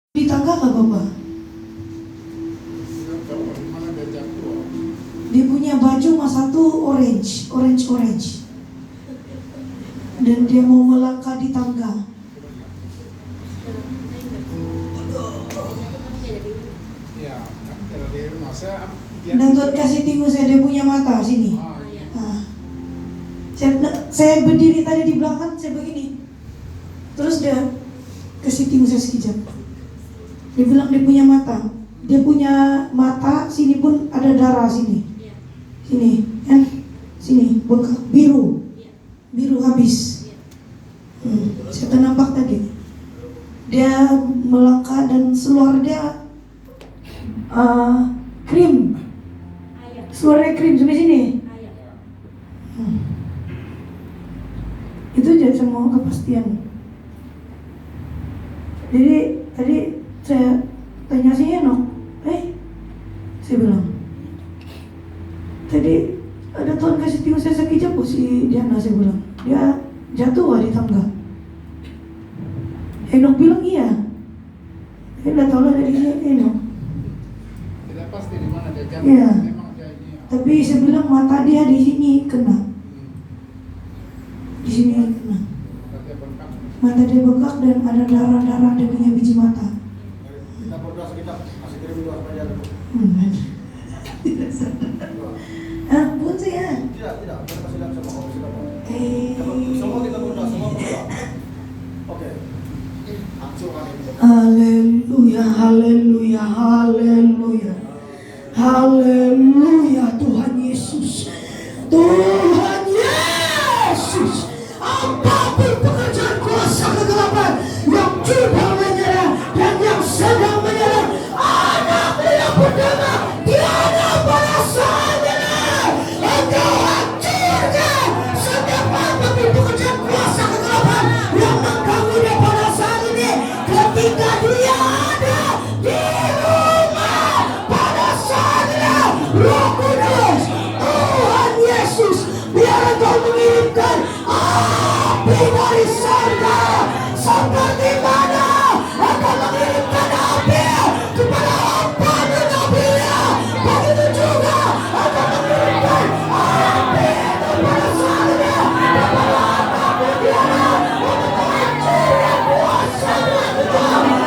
Di tangga kah Bapak? Dia punya baju masa satu orange. Dan dia mau melangkah di tangga. Dan Tuhan kasih tinggu saya, dia punya mata sini. Nah, saya berdiri tadi di belakang, saya begini. Terus dia kasih tinggu saya sekejap. Dia bilang dia punya mata. Dia punya mata, sini pun ada darah sini. Sini, kan? Sini, bengkak biru. Biru habis. Saya nampak tadi. Dia melangkah dan seluar dia krim. Seluarnya krim sampai sini. Itu jadi semua kepastian. Jadi tadi saya tanya si Enok, saya bilang, tadi ada Tuhan kasih tinggal saya sekejap si Diana, saya bilang, dia jatuh di tangga. Enok bilang iya. Saya udah tahu lah dari Enok. Tidak pasti di mana dia jatuh. Iya. Memang dia ini. Tapi saya bilang mata dia di sini kena. Di sini kena. Mata dia bengkak dan ada darah-darah dia punya biji mata. Kita berdoa sekitar, masih kirim doa saja. Pun saya. Tidak, kita masih dalam sama komisi dapat. Semua kita berdoa, semua berdoa. Oke. Langsung kali ini. Haleluya, haleluya, haleluya. Haleluya Tuhan Yesus. Tuhan Yesus. Apapun pekerjaan kuasa kegelapan yang sudah menyerang dan yang sedang menyerang anakku yang bernama Diana Palasana, engkau hancurkan setiap apapun pekerjaan kuasa kegelapan yang mengganggu dia pada saat ini ketika dia ada di rumah pada saatnya. Roh Kudus, Tuhan Yesus, biar engkau mengirimkan api dari surga, seperti mana engkau mengirimkan api kepada hamba dan nabinya, begitu juga engkau mengirimkan api kepada saatnya kepada hamba Diana untuk menghancurkan kuasa dan kegelapan.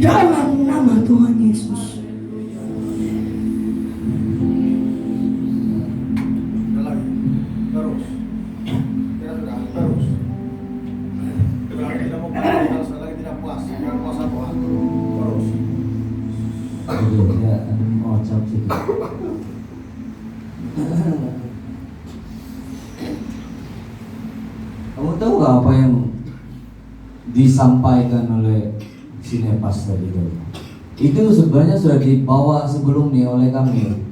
Dalam nama Tuhan Yesus. Terus. Kita sudah terus. Kita mau kalau lagi tidak puas, jangan puas apa? Terus. Ya, mau cap sih. Kamu tahu gak apa yang disampaikan oleh Sinepas tadi itu sebenarnya sudah dibawa sebelumnya oleh kami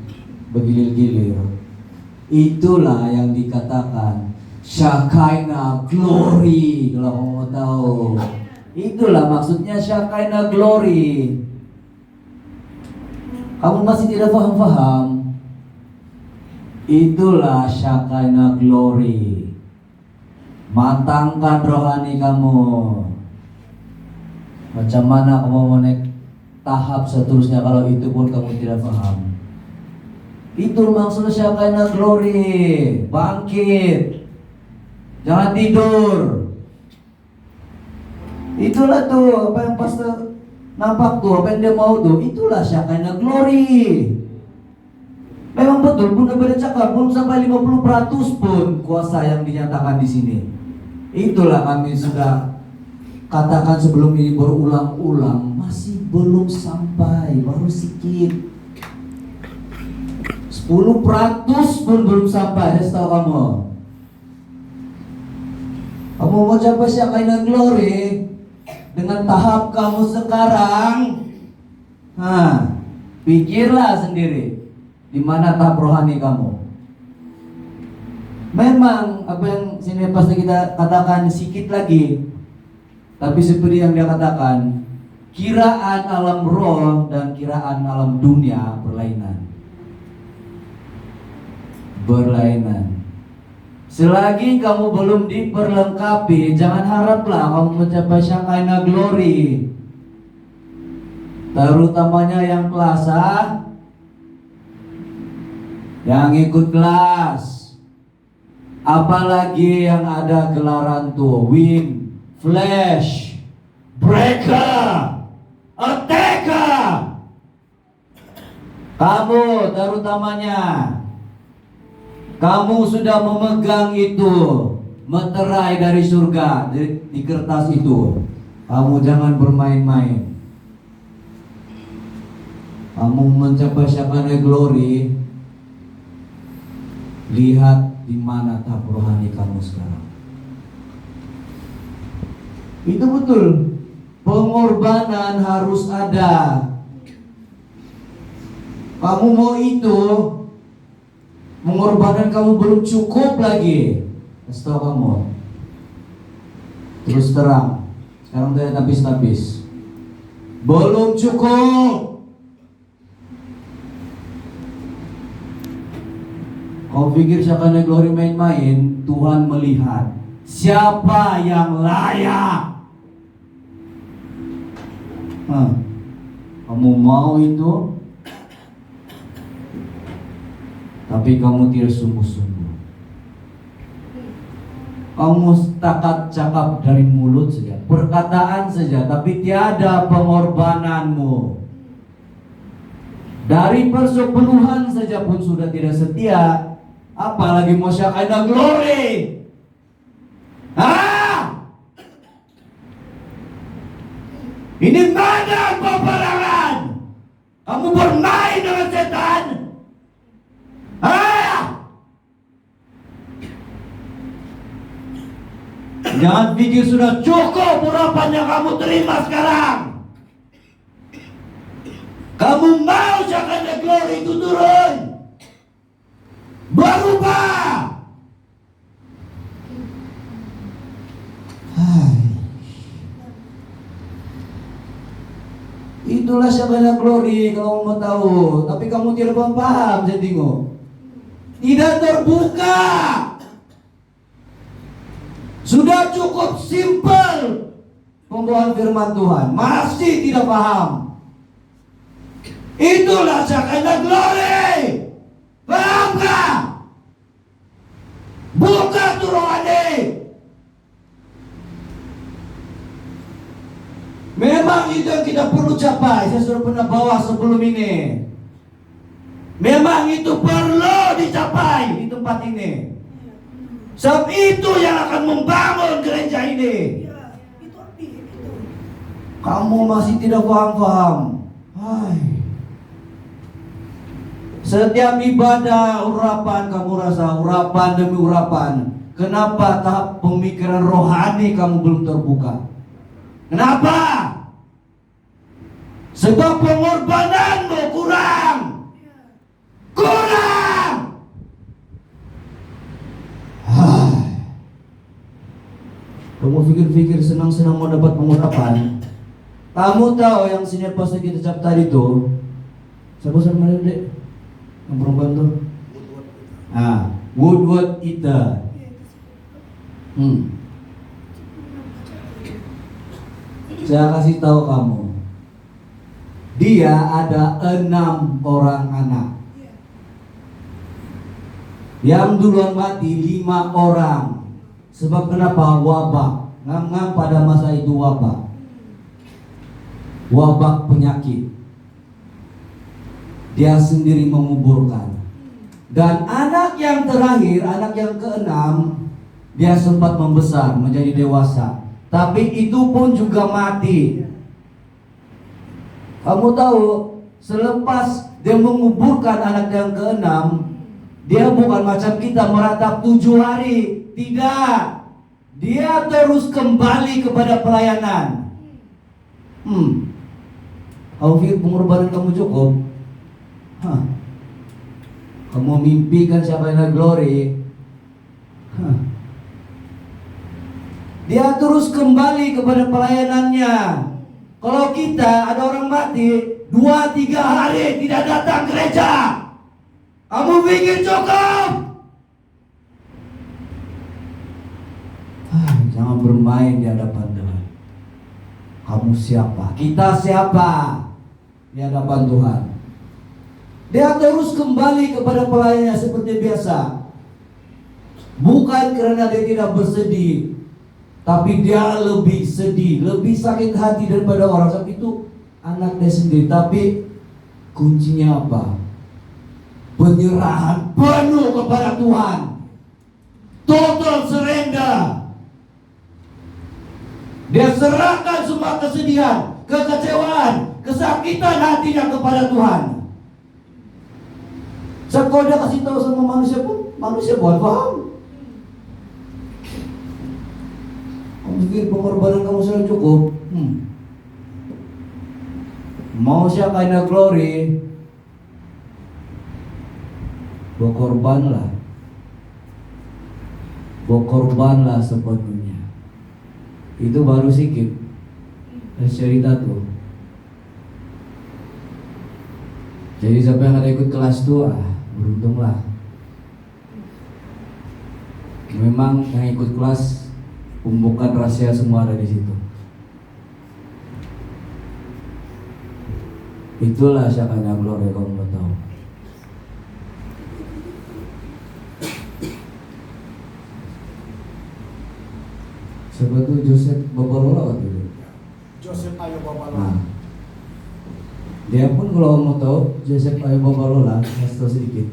bergilir-gilir. Itulah yang dikatakan Shekinah Glory. Kalau kamu mau tahu, itulah maksudnya Shekinah Glory. Kamu masih tidak paham-paham? Itulah Shekinah Glory. Matangkan rohani kamu. Macam mana kamu mau naik tahap seterusnya kalau itu pun kamu tidak paham? Itu maksudnya Shekinah Glory. Bangkit. Jangan tidur. Itulah tuh apa yang Pastor nampak tuh apa yang dia mau tuh, itulah Shekinah glory. Memang betul, Bunda Beda cakap belum sampai 50% pun kuasa yang dinyatakan di sini. Itulah kami sudah katakan sebelum ini berulang-ulang, masih belum sampai, baru sedikit. 10% pun belum sampai, saya tahu kamu. Kamu mau capai Shekinah glory dengan tahap kamu sekarang, pikirlah sendiri di mana tahap rohani kamu. Memang apa yang sini pasti kita katakan sedikit lagi, tapi seperti yang dia katakan, kiraan alam roh dan kiraan alam dunia berlainan. Selagi kamu belum diperlengkapi, jangan haraplah kamu mencapai Shekinah glory. Terutamanya yang kelas yang ikut kelas, apalagi yang ada gelaran tuh wind, flash, breaker, attacker. Kamu terutamanya, kamu sudah memegang itu meterai dari surga di kertas itu. Kamu jangan bermain-main. Kamu mencapai Shekinah glory, lihat di mana tahap rohani kamu sekarang. Itu betul. Pengorbanan harus ada. Kamu mau itu, pengorbanan kamu belum cukup lagi. Kasih tahu kamu. Terus terang. Sekarang saya tapis-tapis. Belum cukup. Kau pikir Shekinah glory main-main? Tuhan melihat siapa yang layak. Kamu mau itu, tapi kamu tidak sungguh-sungguh. Kamu setakat cakap dari mulut saja, perkataan saja, tapi tiada pengorbananmu. Dari persepuluhan saja pun sudah tidak setia, apalagi mau Shekinah glory. Ini mana peperangan? Kamu bermain dengan setan? Jangan pikir sudah cukup urapan yang kamu terima sekarang. Kamu mau Shekinah glory itu turun, berubah. Itulah Shekinah glory kalau mau tahu, tapi kamu tidak paham, saya tengok. Tidak terbuka. Sudah cukup simpel pembawaan firman Tuhan, masih tidak paham. Itulah Shekinah glory. Paham gak? Buka tuh rohani. Memang itu yang kita perlu capai. Saya sudah pernah bawa sebelum ini. Memang itu perlu dicapai di tempat ini. Sebab itu yang akan membangun gereja ini. Kamu masih tidak paham-paham. Setiap ibadah urapan, kamu rasa urapan demi urapan. Kenapa tahap pemikiran rohani kamu belum terbuka? Kenapa? Sebab pengorbananmu kurang. Kamu pikir-pikir senang-senang mau dapat pengurapan. Kamu tahu yang sini pas kita cap tadi tuh, siapa sama dek? Yang perempuan tuh? Woodward Eater. Saya kasih tahu kamu, dia ada 6 orang anak. Yang duluan mati 5 orang. Sebab kenapa? Wabah. Ngam-ngam pada masa itu wabah. wabak penyakit. Dia sendiri menguburkan. Dan anak yang terakhir, anak yang keenam, dia sempat membesar menjadi dewasa, tapi itu pun juga mati. Kamu tahu, selepas dia menguburkan anak yang keenam, dia bukan macam kita meratap 7 hari. Tidak. Dia terus kembali kepada pelayanan. Kamu pikir pengorbanan kamu cukup? Kamu mimpikan siapa yang glory? Dia terus kembali kepada pelayanannya. Kalau kita ada orang mati 2-3 hari tidak datang gereja, kamu pikir cukup? Jangan bermain di hadapan Tuhan. Kamu siapa? Kita siapa di hadapan Tuhan? Dia terus kembali kepada pelayannya seperti biasa. Bukan karena dia tidak bersedih, tapi dia lebih sedih, lebih sakit hati daripada orang. Sebab itu anak dia sendiri. Tapi kuncinya apa? Penyerahan penuh kepada Tuhan. Total surrender. Dia serahkan semua kesedihan, kekecewaan, kesakitan hatinya kepada Tuhan. Sebab kalau dia kasih tahu sama manusia pun, manusia bukan paham. Kamu pikir pengorbanan kamu sudah cukup? Mau siapa yang glory? Berkorbanlah. Berkorbanlah sepenuhnya. Itu baru sikit. Cerita tuh. Jadi siapa yang ada ikut kelas tuh, beruntunglah. Memang yang ikut kelas pembukaan rahasia semua ada di situ. Itulah syakanya glory, kalau mau tahu. Siapa tuh Joseph Babalola waktu itu? Joseph Ayo Babalola. Nah, dia pun kalau mau tahu Joseph Ayo Babalola, kasih tahu sedikit.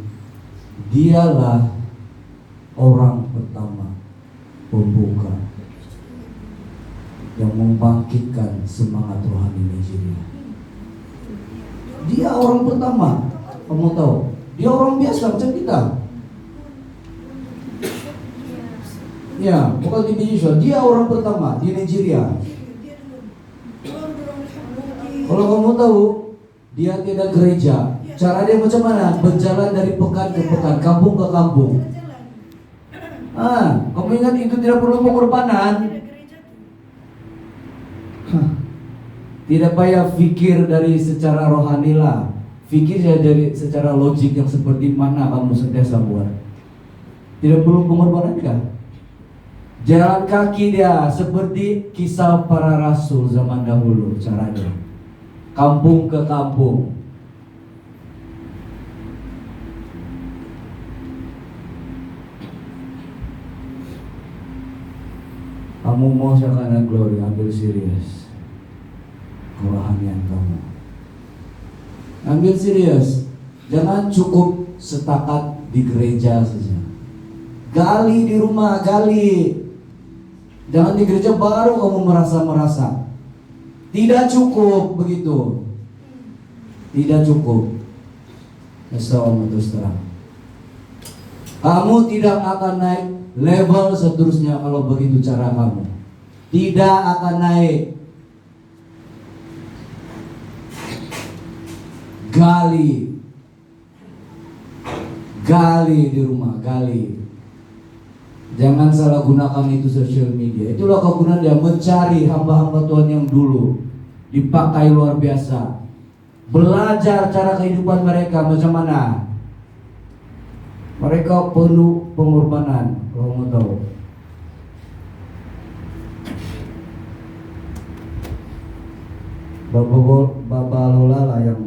Dialah orang pertama pembuka yang membangkitkan semangat rohani Nigeria. Dia orang pertama. Kamu tahu, dia orang biasa macam kita. Ya, bukan di Indonesia. Dia orang pertama di Nigeria. Kalau kamu tahu, dia tidak gereja. Cara dia macam mana? Berjalan dari pekan ke pekan, kampung ke kampung. Kamu ingat itu tidak perlu pengorbanan. Tidak payah fikir dari secara rohani lah. Fikir saja dari secara logik yang seperti mana kamu sentiasa buat. Tidak perlu pengorbanan kan? Jalan kaki dia seperti kisah para rasul zaman dahulu caranya. Kampung ke kampung. Kamu mau sekalian glory, ambil serius kerohanian kamu. Ambil serius. Jangan cukup setakat di gereja saja. Gali di rumah, gali. Jangan di gereja baru kamu merasa-merasa. Tidak cukup begitu. Tidak cukup. Assalamualaikum terus terang. Kamu tidak akan naik level seterusnya kalau begitu cara kamu. Tidak akan naik. Gali. Gali di rumah, gali. Jangan salah gunakan itu sosial media. Itulah kegunaan dia, mencari hamba-hamba Tuhan yang dulu dipakai luar biasa. Belajar cara kehidupan mereka macam mana. Mereka penuh pengorbanan. Kalau mau tahu, Babalola lah yang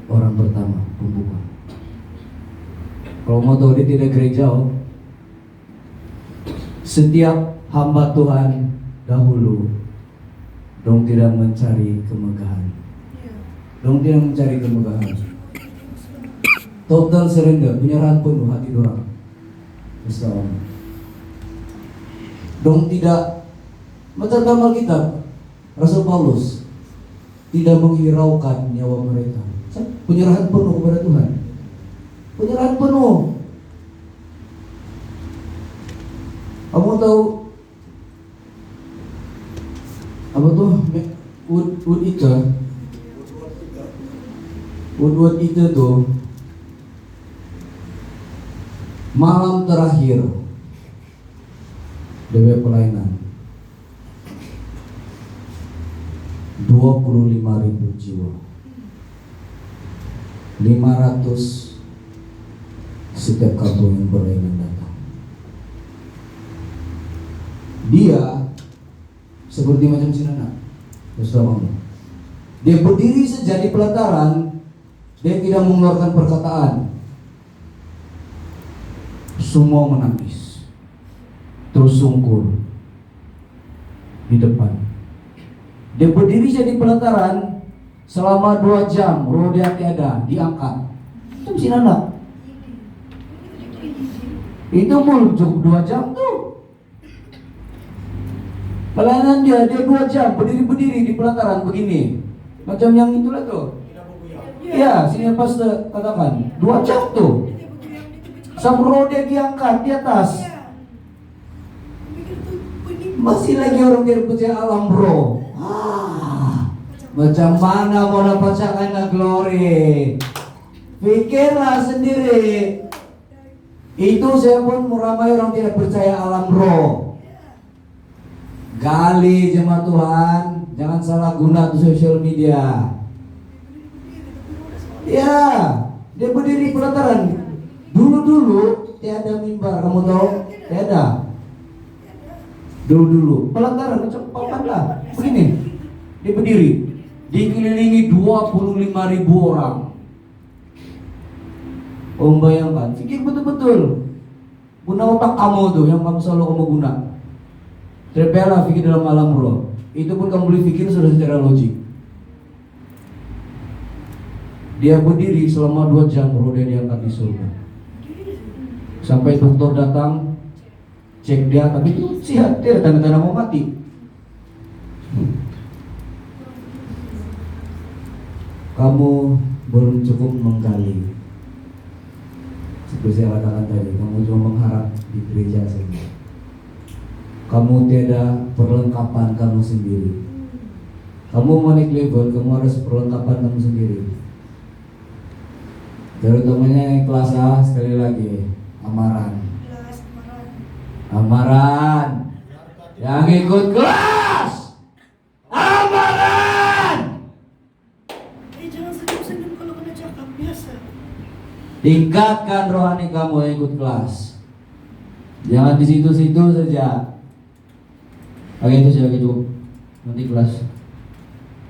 orang pertama pembuka. Kalau mau tahu dia tidak gereja. Setiap hamba Tuhan dahulu Dong tidak mencari kemegahan. Dong tidak mencari kemegahan. Total surrender, penyerahan penuh hati dorang. Islam. Dong tidak macam dalam Alkitab, Rasul Paulus tidak menghiraukan nyawa mereka. Penyerahan penuh kepada Tuhan. Penyerahan penuh. Kamu tahu apa tuh Woodward itu tuh malam terakhir DW pelayanan 25.000 jiwa, 500 setiap kampung yang berlainan datang. Dia seperti macam si Nana, saudara. Dia berdiri saja di pelataran, dia tidak mengeluarkan perkataan. Semua menangis, terus sungkur di depan. Dia berdiri saja di pelataran selama 2 jam, roh dia tiada diangkat. Itu si Nana. Itu pun cukup 2 jam tuh. Pelayanan dia 2 jam berdiri di pelataran begini. Macam yang itulah tuh. Iya, sini pastor katakan 2 jam tuh. Sampai roh dia diangkat di atas. Masih lagi orang yang percaya alam roh. Macam mana mau dapat sakana glory? Pikirlah sendiri. Itu saya pun meramai orang tidak percaya alam roh. Gali jemaat Tuhan, jangan salah guna tuh sosial media. Ya, dia berdiri di pelataran. Dulu tiada mimbar, kamu tahu? Tiada. Dulu pelataran macam papan lah. Begini, dia berdiri, dikelilingi 25.000 orang. Om bayangkan, pikir betul-betul. Guna otak kamu tuh yang kamu selalu kamu guna. Terpelah pikir dalam alam roh. Itu pun kamu boleh pikir sudah secara logik. Dia berdiri selama 2 jam, roh dia diangkat di surga. Sampai dokter datang, cek dia, tapi itu sehat, dia ada tanda-tanda mau mati. Kamu belum cukup menggali. Seperti saya katakan tadi, kamu cuma mengharap di gereja saja. Kamu tiada perlengkapan kamu sendiri. Kamu mau naik level, kamu harus perlengkapan kamu sendiri. Terutamanya yang kelas A, sekali lagi amaran. Amaran. Yang ikut kelas. Amaran. Jangan senyum-senyum kalau kena cakap biasa. Tingkatkan rohani kamu yang ikut kelas. Jangan di situ-situ saja. Oke, itu sudah cukup. Nanti kelas.